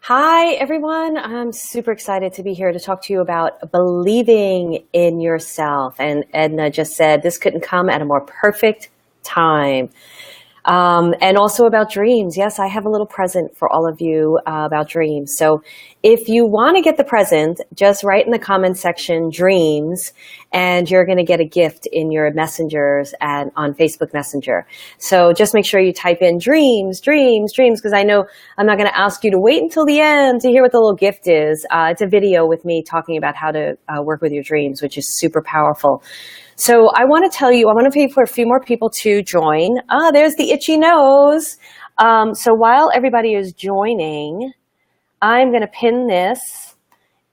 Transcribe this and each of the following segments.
Hi, everyone. I'm super excited to be here to talk to you about believing in yourself. And Edna just said this couldn't come at a more perfect time. And also about dreams. Yes, I have a little present for all of you about dreams. So if you want to get the present, just write in the comment section dreams, and you're going to get a gift in your messengers and on Facebook Messenger. So just make sure you type in dreams, dreams, dreams, because I know I'm not going to ask you to wait until the end to hear what the little gift is. It's a video with me talking about how to work with your dreams, which is super powerful. So I want to tell you, I want to pay for a few more people to join. There's the itchy nose. So while everybody is joining, I'm going to pin this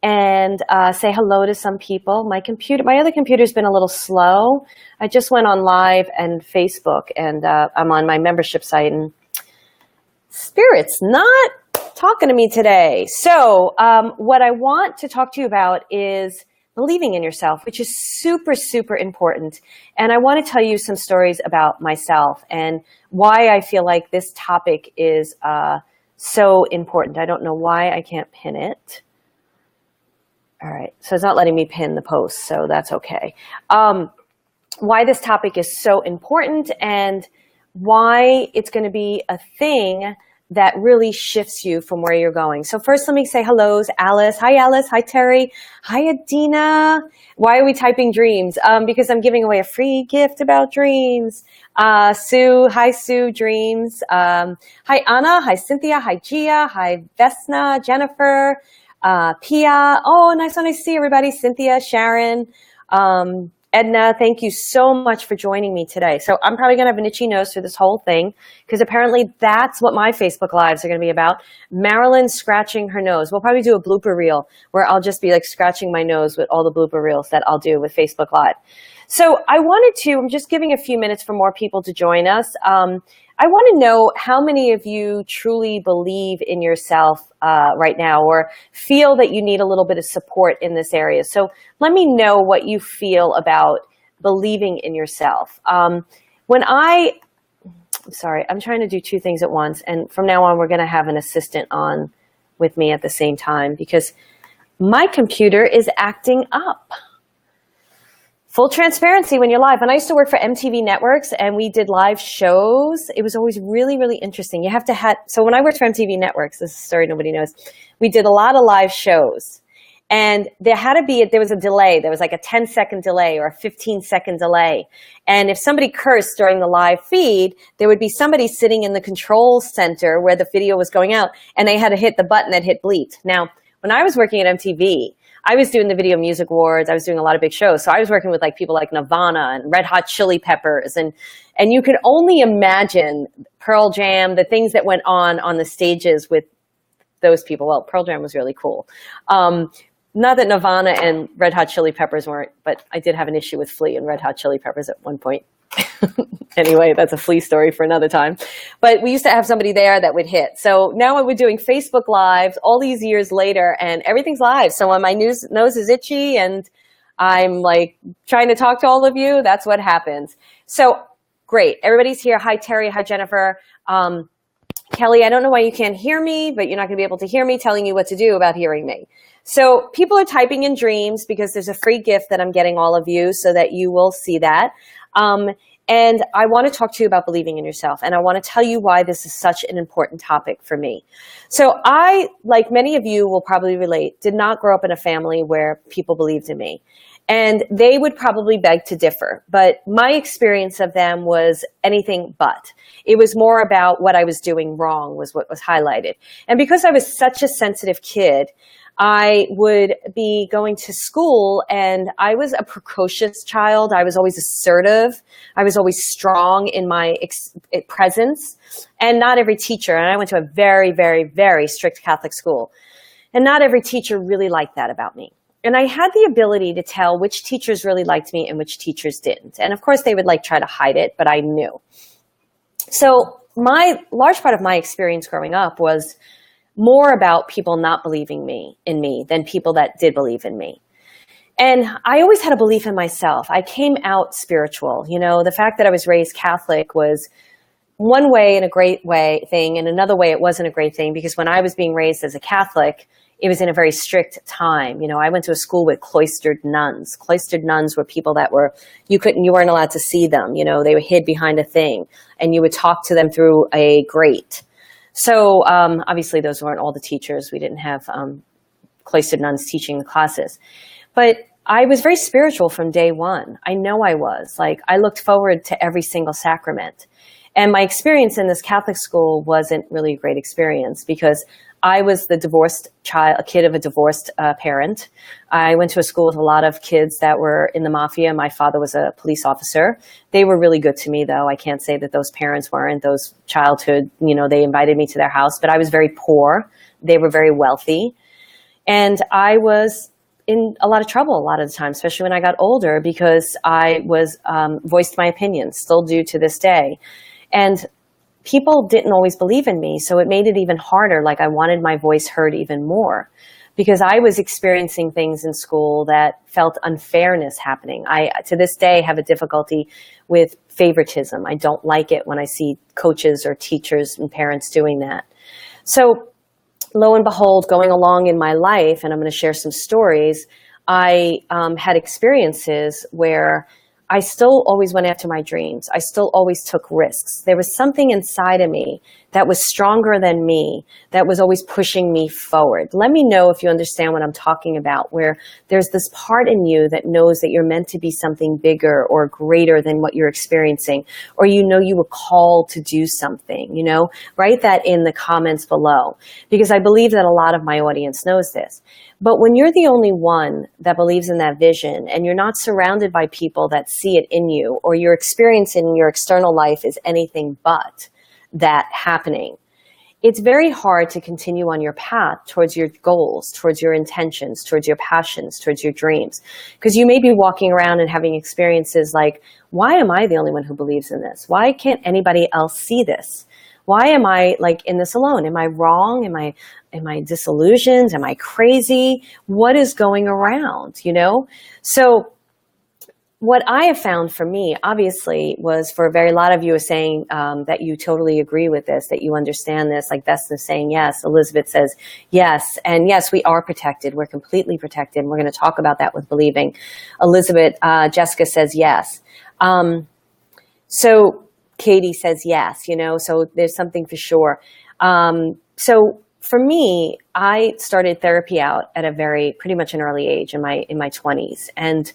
and say hello to some people. My other computer's been a little slow. I just went on live and Facebook, and I'm on my membership site, and Spirit's not talking to me today. So what I want to talk to you about is believing in yourself, which is super, super important. And I want to tell you some stories about myself and why I feel like this topic is so important. I don't know why I can't pin it. All right, so it's not letting me pin the post, so that's okay. Why this topic is so important and why it's going to be a thing that really shifts you from where you're going. So first, let me say hellos. Alice. Hi, Alice. Hi, Terry. Hi, Adina. Why are we typing dreams? Because I'm giving away a free gift about dreams. Sue. Hi, Sue. Dreams. Hi, Anna. Hi, Cynthia. Hi, Gia. Hi, Vesna. Jennifer. Pia. Oh, nice one. I see everybody. Cynthia, Sharon. Edna, thank you so much for joining me today. So I'm probably going to have an itchy nose through this whole thing because apparently that's what my Facebook Lives are going to be about. Marilyn scratching her nose. We'll probably do a blooper reel where I'll just be like scratching my nose with all the blooper reels that I'll do with Facebook Live. So I'm just giving a few minutes for more people to join us. I want to know how many of you truly believe in yourself right now or feel that you need a little bit of support in this area. So let me know what you feel about believing in yourself. I'm trying to do two things at once. And from now on, we're going to have an assistant on with me at the same time because my computer is acting up. Full transparency when you're live. When I used to work for MTV Networks and we did live shows, it was always really, really interesting. So when I worked for MTV Networks, this is a story nobody knows, we did a lot of live shows. And there was a delay. There was like a 10-second delay or a 15-second delay. And if somebody cursed during the live feed, there would be somebody sitting in the control center where the video was going out, and they had to hit the button that hit bleep. Now, when I was working at MTV, I was doing the Video Music Awards. I was doing a lot of big shows. So I was working with like people like Nirvana and Red Hot Chili Peppers. And you could only imagine Pearl Jam, the things that went on the stages with those people. Well, Pearl Jam was really cool. Not that Nirvana and Red Hot Chili Peppers weren't, but I did have an issue with Flea and Red Hot Chili Peppers at one point. Anyway, that's a Flea story for another time. But we used to have somebody there that would hit. So now we're doing Facebook Lives all these years later, and everything's live. So when my nose is itchy and I'm like trying to talk to all of you, that's what happens. So great. Everybody's here. Hi, Terry. Hi, Jennifer. Kelly, I don't know why you can't hear me, but you're not going to be able to hear me telling you what to do about hearing me. So people are typing in dreams because there's a free gift that I'm getting all of you so that you will see that. And I want to talk to you about believing in yourself. And I want to tell you why this is such an important topic for me. So I, like many of you will probably relate, did not grow up in a family where people believed in me. And they would probably beg to differ. But my experience of them was anything but. It was more about what I was doing wrong was what was highlighted. And because I was such a sensitive kid, I would be going to school and I was a precocious child. I was always assertive. I was always strong in my presence. And not every teacher, and I went to a very, very, very strict Catholic school, and not every teacher really liked that about me. And I had the ability to tell which teachers really liked me and which teachers didn't. And of course they would like try to hide it, but I knew. So my large part of my experience growing up was more about people not believing in me than people that did believe in me. And I always had a belief in myself. I came out spiritual. You know, the fact that I was raised Catholic was one way in a great way thing, and another way it wasn't a great thing, because when I was being raised as a Catholic, it was in a very strict time. You know, I went to a school with cloistered nuns. Cloistered nuns were people that were, you weren't allowed to see them. You know, they were hid behind a thing, and you would talk to them through a grate. So obviously those weren't all the teachers. We didn't have cloistered nuns teaching the classes. But I was very spiritual from day one. I know I was. Like, I looked forward to every single sacrament. And my experience in this Catholic school wasn't really a great experience, because I was the divorced child, a kid of a divorced parent. I went to a school with a lot of kids that were in the mafia. My father was a police officer. They were really good to me, though. I can't say that those parents weren't. Those childhood, you know, they invited me to their house, but I was very poor. They were very wealthy. And I was in a lot of trouble a lot of the time, especially when I got older, because I was voiced my opinions, still do to this day. And people didn't always believe in me, so it made it even harder. Like, I wanted my voice heard even more, because I was experiencing things in school that felt unfairness happening. I, to this day, have a difficulty with favoritism. I don't like it when I see coaches or teachers and parents doing that. So lo and behold, going along in my life, and I'm going to share some stories, I had experiences where I still always went after my dreams. I still always took risks. There was something inside of me that was stronger than me, that was always pushing me forward. Let me know if you understand what I'm talking about, where there's this part in you that knows that you're meant to be something bigger or greater than what you're experiencing, or you know you were called to do something, you know? Write that in the comments below, because I believe that a lot of my audience knows this. But when you're the only one that believes in that vision, and you're not surrounded by people that see it in you, or your experience in your external life is anything but that happening, it's very hard to continue on your path towards your goals, towards your intentions, towards your passions, towards your dreams. Because you may be walking around and having experiences like, why am I the only one who believes in this? Why can't anybody else see this? Why am I like in this alone? Am I wrong? Am I disillusioned? Am I crazy? What is going around, you know? So what I have found for me, obviously, was for a very lot of you are saying that you totally agree with this, that you understand this, like Beth is saying yes. Elizabeth says yes. And yes, we are protected. We're completely protected. And we're going to talk about that with believing. Elizabeth, Jessica says yes. So Katie says yes, you know, so there's something for sure. So for me, I started therapy out at a pretty much an early age in my 20s. And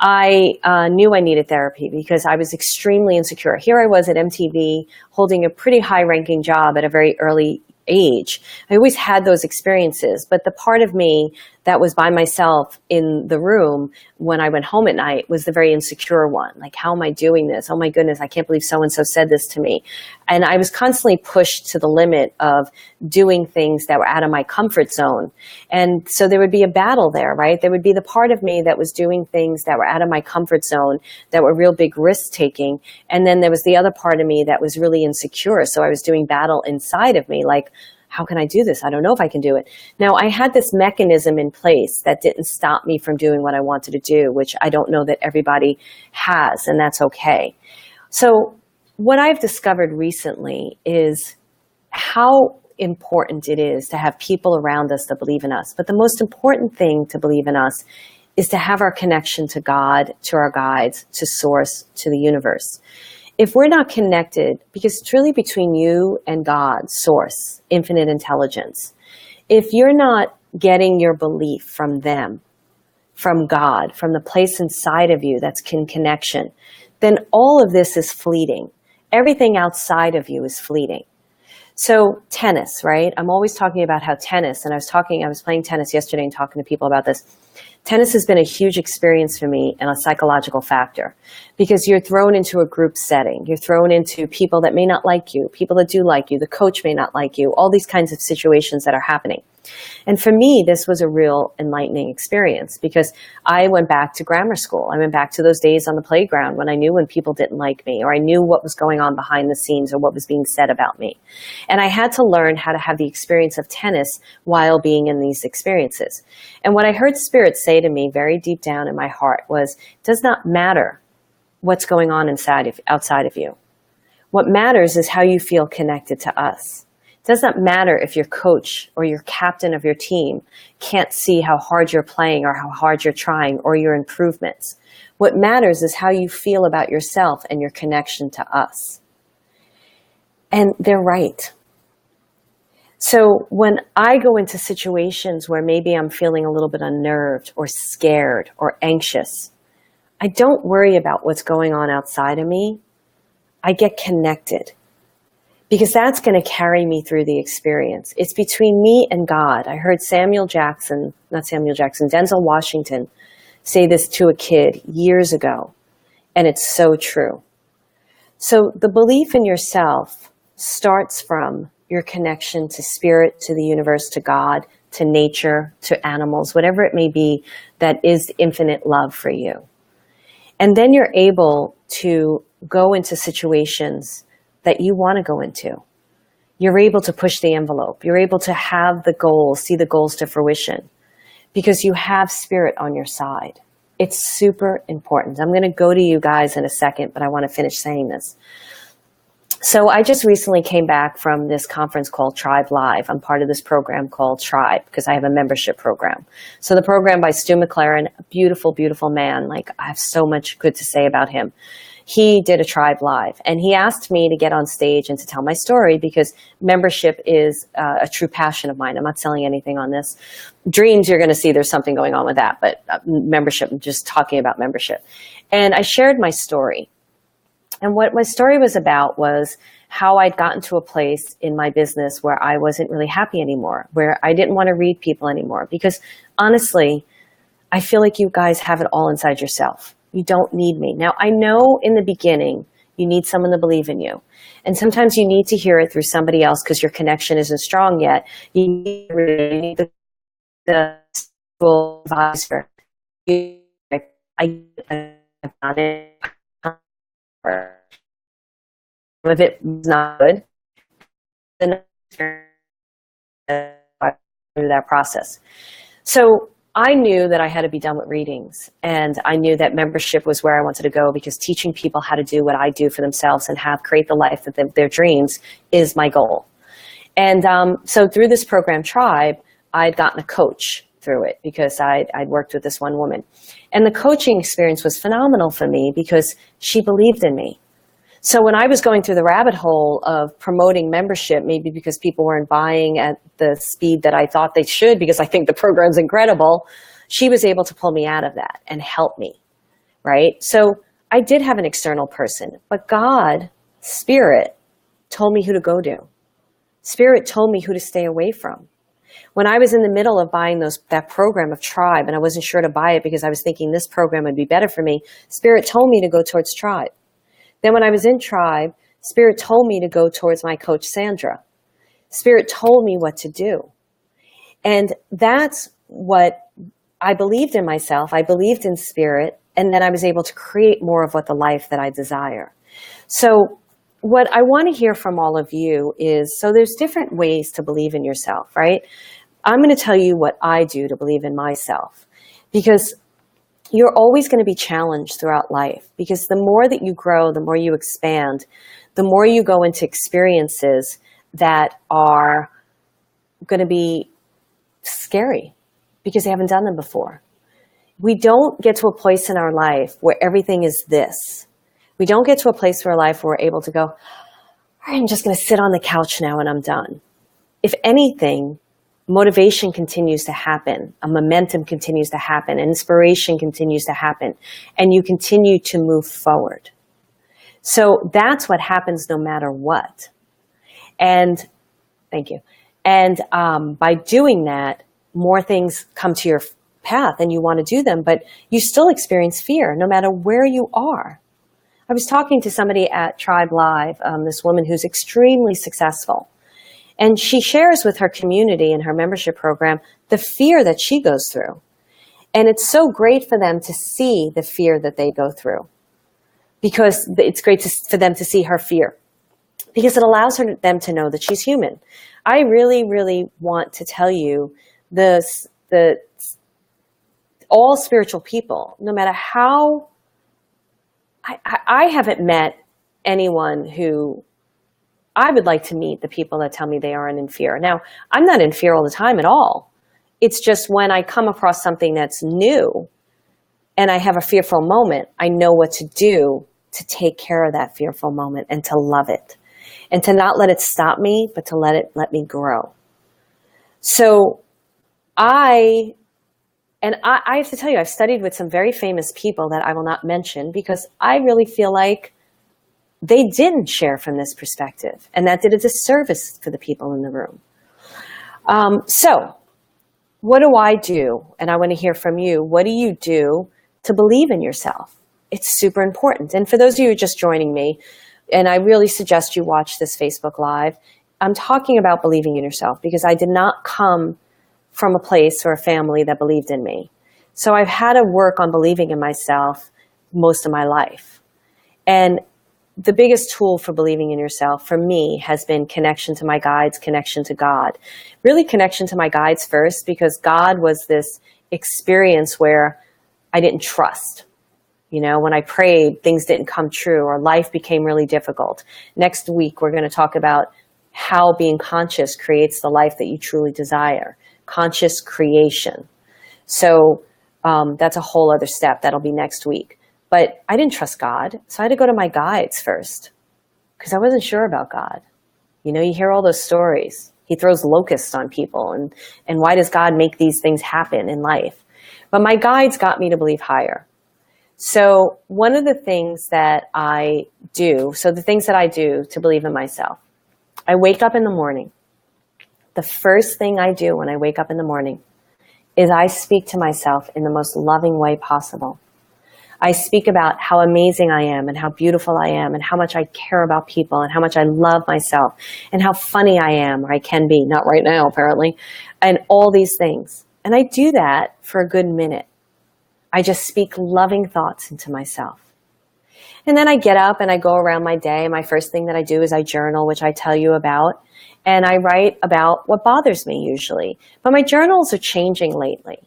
I knew I needed therapy because I was extremely insecure. Here I was at MTV holding a pretty high-ranking job at a very early age. I always had those experiences, but the part of me that was by myself in the room when I went home at night was the very insecure one. Like, how am I doing this? Oh my goodness, I can't believe so-and-so said this to me. And I was constantly pushed to the limit of doing things that were out of my comfort zone. And so there would be a battle there, right? There would be the part of me that was doing things that were out of my comfort zone, that were real big risk-taking. And then there was the other part of me that was really insecure. So I was doing battle inside of me, like, how can I do this? I don't know if I can do it. Now, I had this mechanism in place that didn't stop me from doing what I wanted to do, which I don't know that everybody has, and that's okay. So what I've discovered recently is how important it is to have people around us that believe in us. But the most important thing to believe in us is to have our connection to God, to our guides, to Source, to the universe. If we're not connected, because it's really between you and God, Source, infinite intelligence, if you're not getting your belief from them, from God, from the place inside of you that's in connection, then all of this is fleeting. Everything outside of you is fleeting. So tennis, right? I'm always talking about how tennis, and I was playing tennis yesterday and talking to people about this. Tennis has been a huge experience for me and a psychological factor, because you're thrown into a group setting. You're thrown into people that may not like you, people that do like you, the coach may not like you, all these kinds of situations that are happening. And for me, this was a real enlightening experience, because I went back to grammar school. I went back to those days on the playground when I knew when people didn't like me, or I knew what was going on behind the scenes, or what was being said about me. And I had to learn how to have the experience of tennis while being in these experiences. And what I heard Spirit say to me very deep down in my heart was, it does not matter what's going on outside of you. What matters is how you feel connected to us. It does not matter if your coach or your captain of your team can't see how hard you're playing or how hard you're trying or your improvements. What matters is how you feel about yourself and your connection to us. And they're right. So when I go into situations where maybe I'm feeling a little bit unnerved or scared or anxious, I don't worry about what's going on outside of me. I get connected, because that's going to carry me through the experience. It's between me and God. I heard Denzel Washington say this to a kid years ago, and it's so true. So the belief in yourself starts from your connection to spirit, to the universe, to God, to nature, to animals, whatever it may be that is infinite love for you. And then you're able to go into situations that you want to go into. You're able to push the envelope. You're able to have the goals, see the goals to fruition, because you have spirit on your side. It's super important. I'm going to go to you guys in a second, but I want to finish saying this. So I just recently came back from this conference called Tribe Live. I'm part of this program called Tribe because I have a membership program. So the program by Stu McLaren, a beautiful, beautiful man. Like, I have so much good to say about him. He did a Tribe Live, and he asked me to get on stage and to tell my story, because membership is a true passion of mine. I'm not selling anything on this. Dreams, you're going to see there's something going on with that, but membership, I'm just talking about membership. And I shared my story. And what my story was about was how I'd gotten to a place in my business where I wasn't really happy anymore, where I didn't want to read people anymore. Because honestly, I feel like you guys have it all inside yourself. You don't need me. Now, I know in the beginning, you need someone to believe in you. And sometimes you need to hear it through somebody else because your connection isn't strong yet. You need the school advisor. I've done it. If it's not good, then through that process. So I knew that I had to be done with readings, and I knew that membership was where I wanted to go, because teaching people how to do what I do for themselves and create the life that their dreams is my goal. And so through this program, Tribe, I'd gotten a coach through it because I'd worked with this one woman. And the coaching experience was phenomenal for me because she believed in me. So when I was going through the rabbit hole of promoting membership, maybe because people weren't buying at the speed that I thought they should, because I think the program's incredible, she was able to pull me out of that and help me, right? So I did have an external person, but God, Spirit, told me who to go to. Spirit told me who to stay away from. When I was in the middle of buying that program of Tribe, and I wasn't sure to buy it because I was thinking this program would be better for me, Spirit told me to go towards Tribe. Then when I was in Tribe, Spirit told me to go towards my coach, Sandra. Spirit told me what to do. And that's what I believed in myself. I believed in Spirit, and then I was able to create more of the life that I desire. So what I want to hear from all of you is, so there's different ways to believe in yourself, right? I'm going to tell you what I do to believe in myself, because you're always going to be challenged throughout life, because the more that you grow, the more you expand, the more you go into experiences that are going to be scary because you haven't done them before. We don't get to a place in our life where everything is this. We don't get to a place in our life where we're able to go, all right, I'm just going to sit on the couch now and I'm done. If anything, motivation continues to happen, a momentum continues to happen, inspiration continues to happen, and you continue to move forward. So that's what happens no matter what. And thank you. And by doing that, more things come to your path and you want to do them, but you still experience fear no matter where you are. I was talking to somebody at Tribe Live, this woman who's extremely successful. And she shares with her community in her membership program the fear that she goes through. And it's so great for them to see the fear that they go through, because it's great for them to see her fear, because it allows them to know that she's human. I really, really want to tell you all spiritual people, no matter how, I haven't met anyone who I would like to meet the people that tell me they aren't in fear. Now, I'm not in fear all the time at all. It's just when I come across something that's new and I have a fearful moment, I know what to do to take care of that fearful moment and to love it and to not let it stop me, but to let me grow. So I have to tell you, I've studied with some very famous people that I will not mention because I really feel like they didn't share from this perspective, and that did a disservice for the people in the room. So what do I do? And I want to hear from you. What do you do to believe in yourself? It's super important. And for those of you who are just joining me, and I really suggest you watch this Facebook Live, I'm talking about believing in yourself because I did not come from a place or a family that believed in me. So I've had to work on believing in myself most of my life. And the biggest tool for believing in yourself for me has been connection to my guides, connection to God. Really connection to my guides first, because God was this experience where I didn't trust. You know, when I prayed, things didn't come true or life became really difficult. Next week, we're going to talk about how being conscious creates the life that you truly desire. Conscious creation. So that's a whole other step. That'll be next week. But I didn't trust God, so I had to go to my guides first because I wasn't sure about God. You know, you hear all those stories. He throws locusts on people, and why does God make these things happen in life? But my guides got me to believe higher. So one of the things that I do, to believe in myself, I wake up in the morning. The first thing I do when I wake up in the morning is I speak to myself in the most loving way possible. I speak about how amazing I am and how beautiful I am and how much I care about people and how much I love myself and how funny I am, or I can be, not right now apparently, and all these things. And I do that for a good minute. I just speak loving thoughts into myself. And then I get up and I go around my day. My first thing that I do is I journal, which I tell you about, and I write about what bothers me usually. But my journals are changing lately.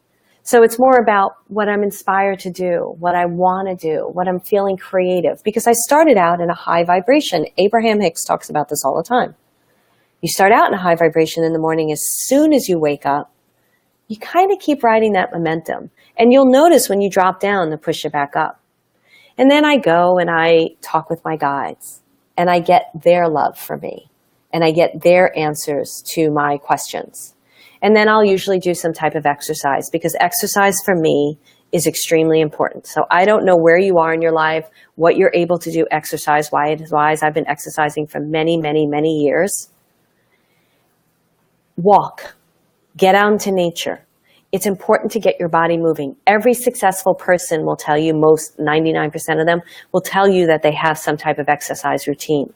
So it's more about what I'm inspired to do, what I want to do, what I'm feeling creative. Because I started out in a high vibration. Abraham Hicks talks about this all the time. You start out in a high vibration in the morning. As soon as you wake up, you kind of keep riding that momentum. And you'll notice when you drop down to push it back up. And then I go and I talk with my guides. And I get their love for me. And I get their answers to my questions. And then I'll usually do some type of exercise, because exercise for me is extremely important. So I don't know where you are in your life, what you're able to do exercise-wise. I've been exercising for many, many, many years. Walk. Get out into nature. It's important to get your body moving. Every successful person will tell you, 99% of them will tell you that they have some type of exercise routine.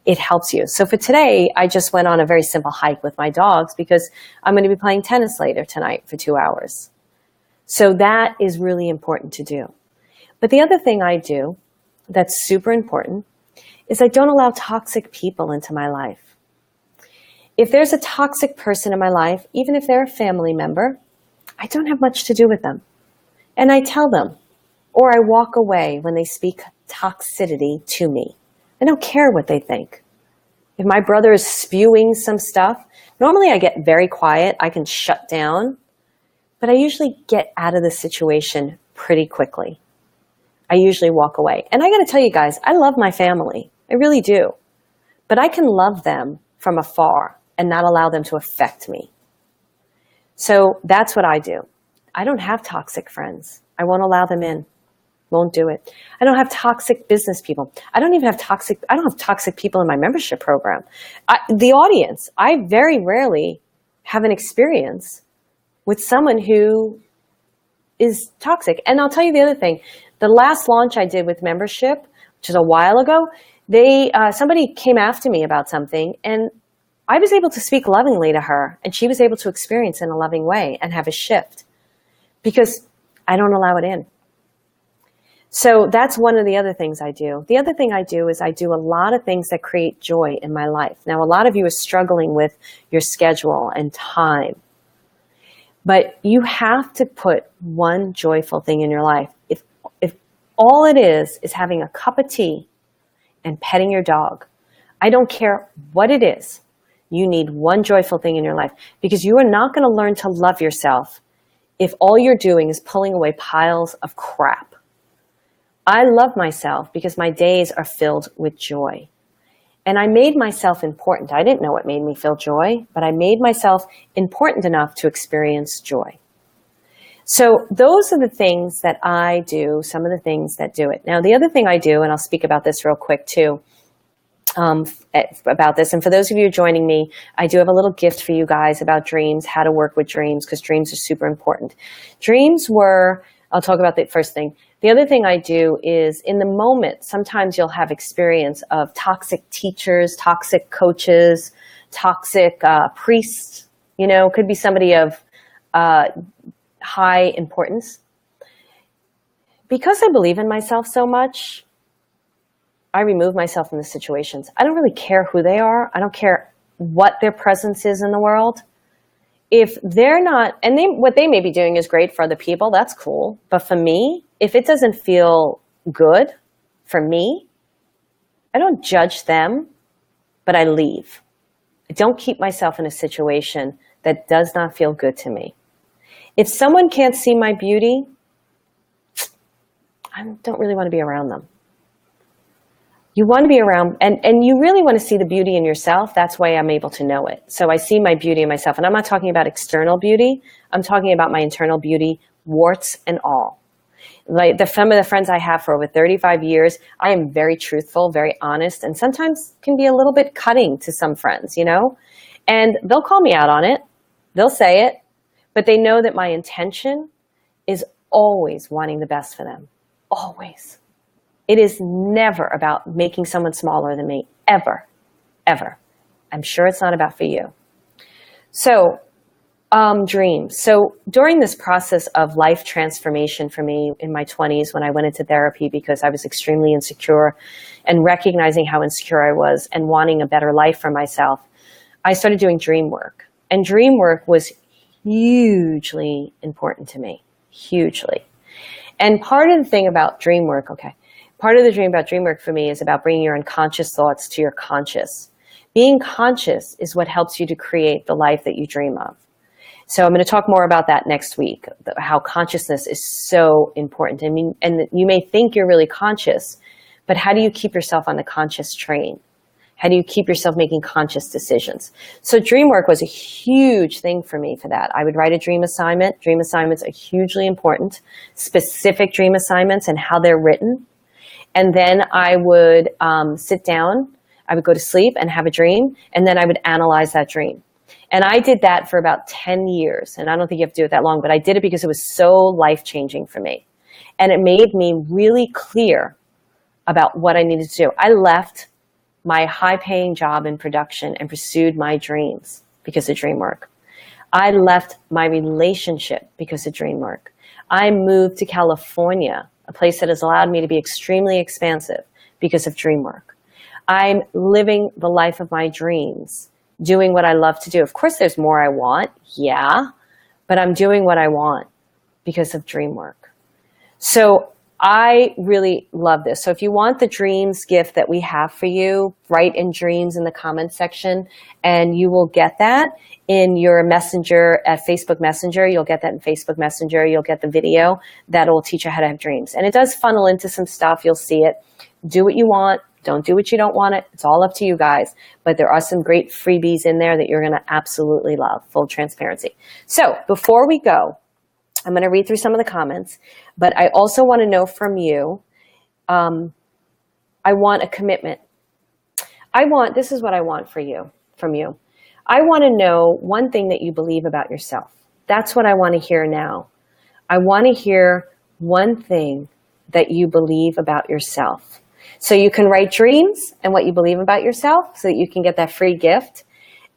It helps you. So for today, I just went on a very simple hike with my dogs because I'm going to be playing tennis later tonight for 2 hours. So that is really important to do. But the other thing I do that's super important is I don't allow toxic people into my life. If there's a toxic person in my life, even if they're a family member, I don't have much to do with them. And I tell them, or I walk away when they speak toxicity to me. I don't care what they think. If my brother is spewing some stuff, normally I get very quiet. I can shut down, but I usually get out of the situation pretty quickly. I usually walk away. And I got to tell you guys, I love my family. I really do. But I can love them from afar and not allow them to affect me. So that's what I do. I don't have toxic friends. I won't allow them in. Won't do it. I don't have toxic business people. I don't have toxic people in my membership program. The audience, I very rarely have an experience with someone who is toxic. And I'll tell you the other thing. The last launch I did with membership, which is a while ago, somebody came after me about something, and I was able to speak lovingly to her, and she was able to experience in a loving way and have a shift because I don't allow it in. So that's one of the other things I do. The other thing I do is I do a lot of things that create joy in my life. Now, a lot of you are struggling with your schedule and time, but you have to put one joyful thing in your life. If all it is having a cup of tea and petting your dog. I don't care what it is. You need one joyful thing in your life, because you are not going to learn to love yourself if all you're doing is pulling away piles of crap. I love myself because my days are filled with joy. And I made myself important. I didn't know what made me feel joy, but I made myself important enough to experience joy. So those are the things that I do, some of the things that do it. Now, the other thing I do, and I'll speak about this real quick too, about this. And for those of you joining me, I do have a little gift for you guys about dreams, how to work with dreams, because dreams are super important. Dreams were, I'll talk about the first thing. The other thing I do is in the moment, sometimes you'll have experience of toxic teachers, toxic coaches, toxic priests, you know, could be somebody of high importance. Because I believe in myself so much, I remove myself from the situations. I don't really care who they are. I don't care what their presence is in the world. If they're not, and what they may be doing is great for other people, that's cool. But for me, if it doesn't feel good for me, I don't judge them, but I leave. I don't keep myself in a situation that does not feel good to me. If someone can't see my beauty, I don't really want to be around them. You want to be around, and you really want to see the beauty in yourself. That's why I'm able to know it. So I see my beauty in myself. And I'm not talking about external beauty. I'm talking about my internal beauty, warts and all. Like some of the friends I have for over 35 years, I am very truthful, very honest, and sometimes can be a little bit cutting to some friends, you know? And they'll call me out on it. They'll say it. But they know that my intention is always wanting the best for them. Always. It is never about making someone smaller than me, ever, ever. I'm sure it's not about for you. So, dreams. So during this process of life transformation for me in my 20s when I went into therapy because I was extremely insecure and recognizing how insecure I was and wanting a better life for myself, I started doing dream work. And dream work was hugely important to me, hugely. And part of the thing about dream work, part of the dream about dream work for me is about bringing your unconscious thoughts to your conscious. Being conscious is what helps you to create the life that you dream of. So I'm going to talk more about that next week, how consciousness is so important. I mean, and you may think you're really conscious, but how do you keep yourself on the conscious train? How do you keep yourself making conscious decisions? So dream work was a huge thing for me for that. I would write a dream assignment. Dream assignments are hugely important, specific dream assignments and how they're written. And then I would sit down, I would go to sleep and have a dream, and then I would analyze that dream. And I did that for about 10 years. And I don't think you have to do it that long, but I did it because it was so life-changing for me. And it made me really clear about what I needed to do. I left my high-paying job in production and pursued my dreams because of dream work. I left my relationship because of dream work. I moved to California, a place that has allowed me to be extremely expansive because of dream work. I'm living the life of my dreams, doing what I love to do. Of course, there's more I want, yeah, but I'm doing what I want because of dream work. So I really love this. So if you want the dreams gift that we have for you, write in dreams in the comment section, and you will get that in your messenger at Facebook Messenger. You'll get that in Facebook Messenger. You'll get the video that will teach you how to have dreams. And it does funnel into some stuff. You'll see it. Do what you want. Don't do what you don't want it. It's all up to you guys. But there are some great freebies in there that you're going to absolutely love. Full transparency. So before we go, I'm going to read through some of the comments, but I also want to know from you, I want a commitment. This is what I want from you. I want to know one thing that you believe about yourself. That's what I want to hear now. I want to hear one thing that you believe about yourself. So you can write dreams and what you believe about yourself so that you can get that free gift.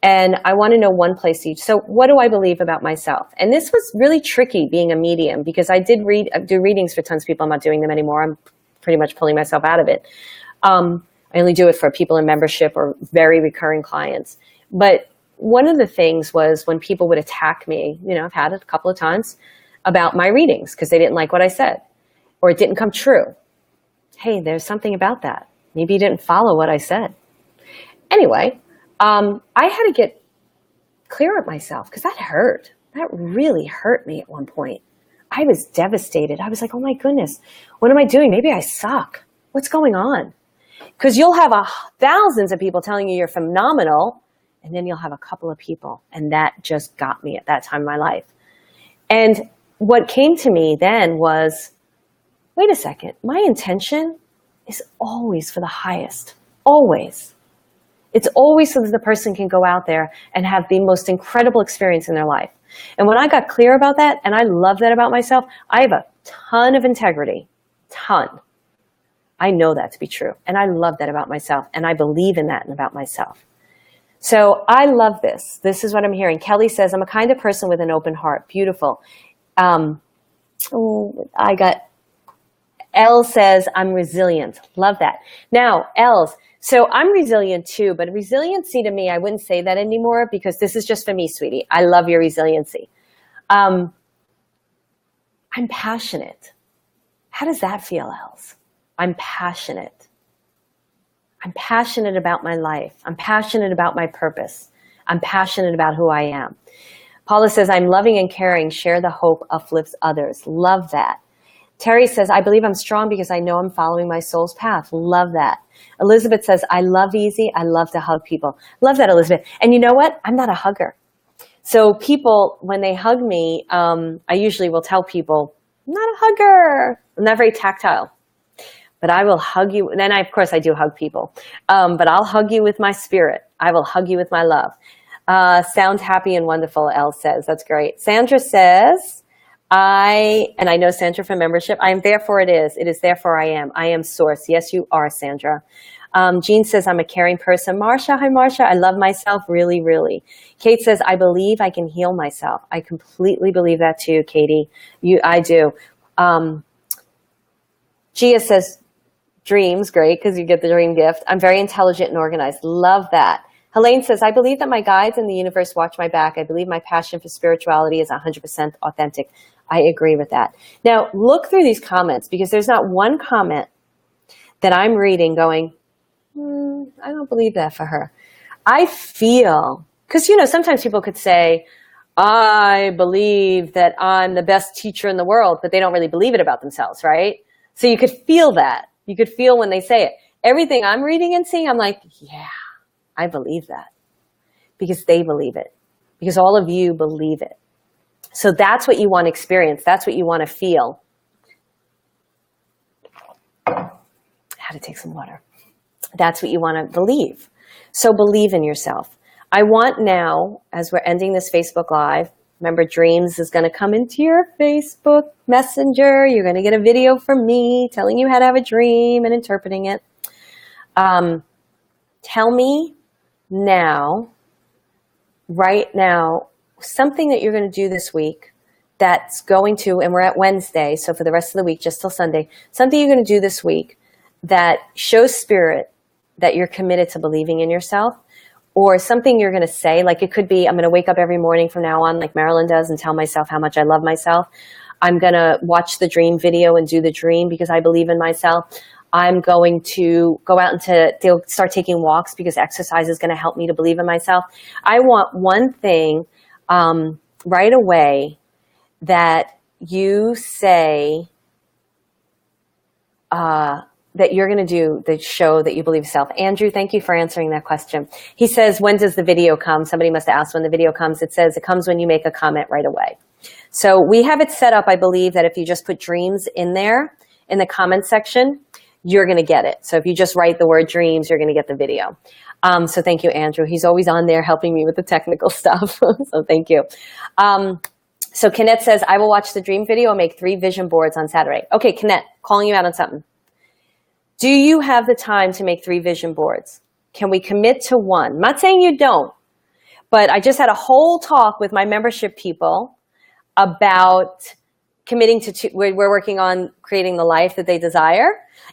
And I want to know one place each. So what do I believe about myself? And this was really tricky being a medium because I do readings for tons of people. I'm not doing them anymore. I'm pretty much pulling myself out of it. I only do it for people in membership or very recurring clients. But one of the things was when people would attack me, I've had it a couple of times, about my readings because they didn't like what I said or it didn't come true. Hey, there's something about that. Maybe you didn't follow what I said. Anyway, I had to get clear at myself because that hurt. That really hurt me at one point. I was devastated. I was like, oh my goodness, what am I doing? Maybe I suck. What's going on? Because you'll have thousands of people telling you you're phenomenal, and then you'll have a couple of people. And that just got me at that time in my life. And what came to me then was, wait a second, my intention is always for the highest, always. It's always so that the person can go out there and have the most incredible experience in their life. And when I got clear about that, and I love that about myself, I have a ton of integrity, ton. I know that to be true. And I love that about myself. And I believe in that and about myself. So I love this. This is what I'm hearing. Kelly says, I'm a kind of person with an open heart. Beautiful. Elle says, I'm resilient. Love that. Now, Elle, so I'm resilient too, but resiliency to me, I wouldn't say that anymore because this is just for me, sweetie. I love your resiliency. I'm passionate. How does that feel, Els? I'm passionate. I'm passionate about my life. I'm passionate about my purpose. I'm passionate about who I am. Paula says, I'm loving and caring. Share the hope, uplifts others. Love that. Terry says, I believe I'm strong because I know I'm following my soul's path. Love that. Elizabeth says, I love easy. I love to hug people. Love that, Elizabeth. And you know what? I'm not a hugger. So people, when they hug me, I usually will tell people, I'm not a hugger. I'm not very tactile. But I will hug you. And then, of course, I do hug people. But I'll hug you with my spirit. I will hug you with my love. Sounds happy and wonderful, Elle says. That's great. Sandra says, I know Sandra from membership, I am therefore it is. It is therefore I am. I am source. Yes, you are, Sandra. Jean says, I'm a caring person. Marsha, hi, Marsha. I love myself really, really. Kate says, I believe I can heal myself. I completely believe that too, Katie. I do. Gia says, dreams, great, because you get the dream gift. I'm very intelligent and organized. Love that. Helene says, I believe that my guides in the universe watch my back. I believe my passion for spirituality is 100% authentic. I agree with that. Now, look through these comments because there's not one comment that I'm reading going, I don't believe that for her. I feel, because, sometimes people could say, I believe that I'm the best teacher in the world, but they don't really believe it about themselves, right? So you could feel that. You could feel when they say it. Everything I'm reading and seeing, I'm like, yeah, I believe that because they believe it, because all of you believe it. So that's what you want to experience. That's what you want to feel. I had to take some water. That's what you want to believe. So believe in yourself. I want now, as we're ending this Facebook Live, remember Dreams is going to come into your Facebook Messenger. You're going to get a video from me telling you how to have a dream and interpreting it. Tell me now, right now, something that you're going to do this week that's going to, and we're at Wednesday, so for the rest of the week, just till Sunday, something you're going to do this week that shows spirit that you're committed to believing in yourself, or something you're going to say, like it could be, I'm going to wake up every morning from now on, like Marilyn does, and tell myself how much I love myself. I'm going to watch the dream video and do the dream because I believe in myself. I'm going to go out and start taking walks because exercise is going to help me to believe in myself. I want one thing right away that you say that you're going to do the show that you believe yourself. Andrew, thank you for answering that question. He says, when does the video come? Somebody must have asked when the video comes. It says it comes when you make a comment right away. So we have it set up, I believe, that if you just put dreams in there in the comment section, you're going to get it. So if you just write the word dreams, you're going to get the video. So thank you, Andrew. He's always on there helping me with the technical stuff. So thank you. So Kenneth says, I will watch the dream video and make 3 vision boards on Saturday. Okay, Kenneth, calling you out on something. Do you have the time to make 3 vision boards? Can we commit to 1? I'm not saying you don't, but I just had a whole talk with my membership people about committing to 2. We're working on creating the life that they desire,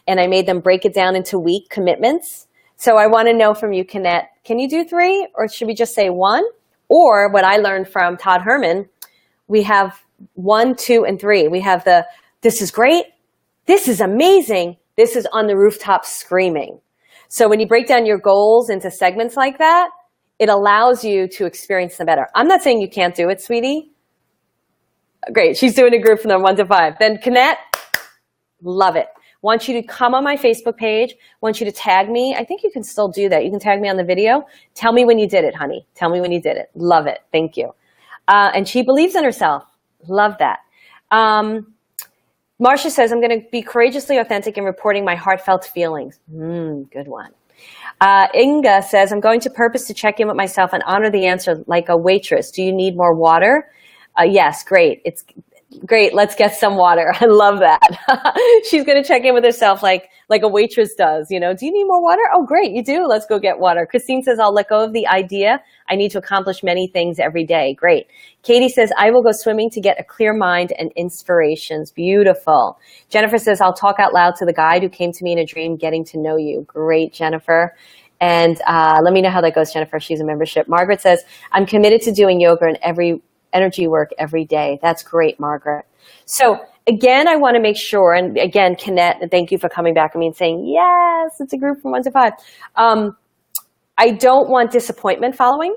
and I made them break it down into week commitments. So I want to know from you, Kenneth, can you do 3, or should we just say 1? Or what I learned from Todd Herman, we have 1, 2, and 3. We have this is great, this is amazing, this is on the rooftop screaming. So when you break down your goals into segments like that, it allows you to experience them better. I'm not saying you can't do it, sweetie. Great. She's doing a group from the 1 to 5. Then Connect, love it. Want you to come on my Facebook page. Want you to tag me. I think you can still do that. You can tag me on the video. Tell me when you did it, honey. Tell me when you did it. Love it. Thank you. And she believes in herself. Love that. Marcia says, I'm going to be courageously authentic in reporting my heartfelt feelings. Good one. Inga says, I'm going to purpose to check in with myself and honor the answer like a waitress. Do you need more water? Yes, great. It's great. Let's get some water. I love that. She's going to check in with herself like a waitress does. You know, do you need more water? Oh, great. You do. Let's go get water. Christine says, I'll let go of the idea. I need to accomplish many things every day. Great. Katie says, I will go swimming to get a clear mind and inspirations. Beautiful. Jennifer says, I'll talk out loud to the guide who came to me in a dream, getting to know you. Great, Jennifer. And let me know how that goes, Jennifer. She's a membership. Margaret says, I'm committed to doing yoga and energy work every day. That's great, Margaret. So again, I want to make sure, and again, Connect, and thank you for coming back to me and saying, yes, it's a group from 1 to 5. I don't want disappointment following.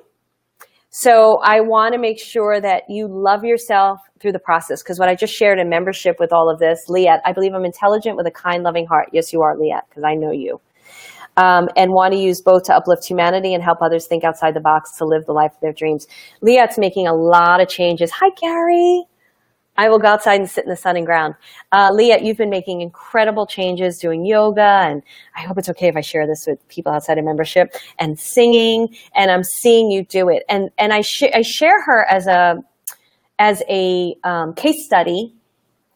So I want to make sure that you love yourself through the process. Because what I just shared in membership with all of this, Liette, I believe I'm intelligent with a kind, loving heart. Yes, you are, Liette, because I know you. And want to use both to uplift humanity and help others think outside the box to live the life of their dreams. Liette's making a lot of changes. Hi, Gary. I will go outside and sit in the sun and ground. Liette, you've been making incredible changes doing yoga, and I hope it's okay if I share this with people outside of membership, and singing, and I'm seeing you do it. And I share her as a case study,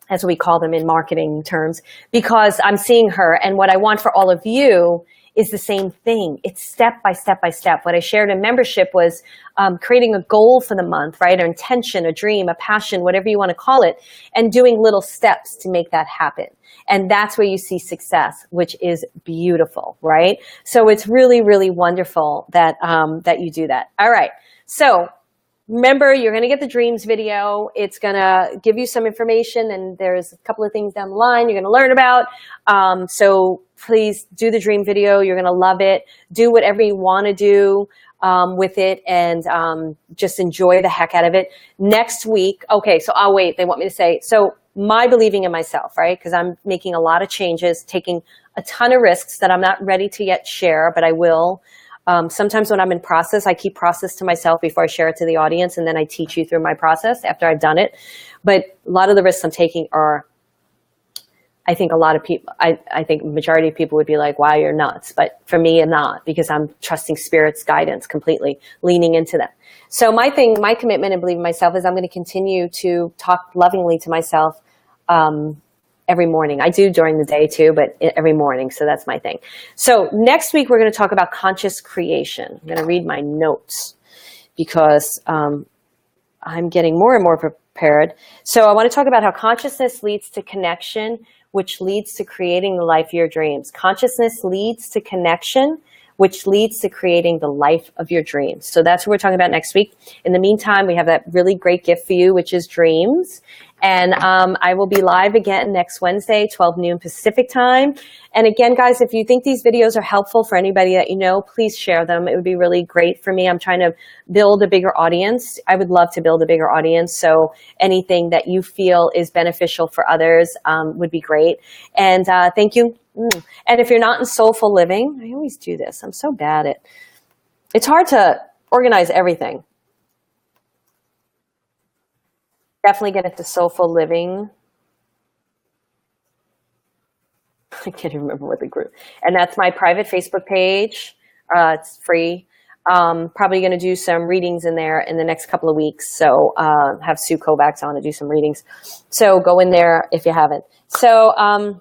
as we call them in marketing terms, because I'm seeing her, and what I want for all of you is the same thing. It's step by step by step. What I shared in membership was creating a goal for the month, right? An intention, a dream, a passion, whatever you want to call it, and doing little steps to make that happen. And that's where you see success, which is beautiful, right? So it's really, really wonderful that that you do that. All right. So remember, you're going to get the dreams video. It's going to give you some information, and there's a couple of things down the line you're going to learn about. So please do the dream video. You're going to love it. Do whatever you want to do with it, and just enjoy the heck out of it. Next week, okay, so I'll wait. They want me to say, so my believing in myself, right? Because I'm making a lot of changes, taking a ton of risks that I'm not ready to yet share, but I will. Sometimes when I'm in process, I keep process to myself before I share it to the audience, and then I teach you through my process after I've done it. But a lot of the risks I'm taking are, I think a lot of people, I think majority of people would be like, wow, you're nuts. But for me, I'm not, because I'm trusting Spirit's guidance completely, leaning into them. So my commitment and believing in myself is I'm going to continue to talk lovingly to myself every morning. I do during the day too, but every morning. So that's my thing. So next week, we're going to talk about conscious creation. I'm going to read my notes because I'm getting more and more prepared. So I want to talk about how consciousness leads to connection, which leads to creating the life of your dreams. Consciousness leads to connection, which leads to creating the life of your dreams. So that's what we're talking about next week. In the meantime, we have that really great gift for you, which is dreams. And I will be live again next Wednesday, 12 noon Pacific time. And again, guys, if you think these videos are helpful for anybody that you know, please share them. It would be really great for me. I'm trying to build a bigger audience. I would love to build a bigger audience. So anything that you feel is beneficial for others would be great. And thank you. And if you're not in Soulful Living, I always do this. I'm so bad at, it's hard to organize everything. Definitely get into Soulful Living. I can't even remember what the group. And that's my private Facebook page. It's free. Probably going to do some readings in there in the next couple of weeks. So have Sue Kovacs on to do some readings. So go in there if you haven't. So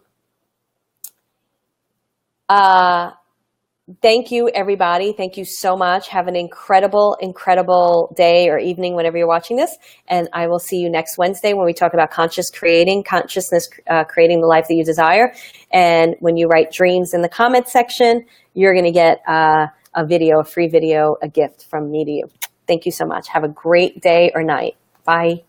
thank you, everybody. Thank you so much. Have an incredible, incredible day or evening whenever you're watching this. And I will see you next Wednesday when we talk about consciousness creating the life that you desire. And when you write dreams in the comments section, you're going to get a free video, a gift from me to you. Thank you so much. Have a great day or night. Bye.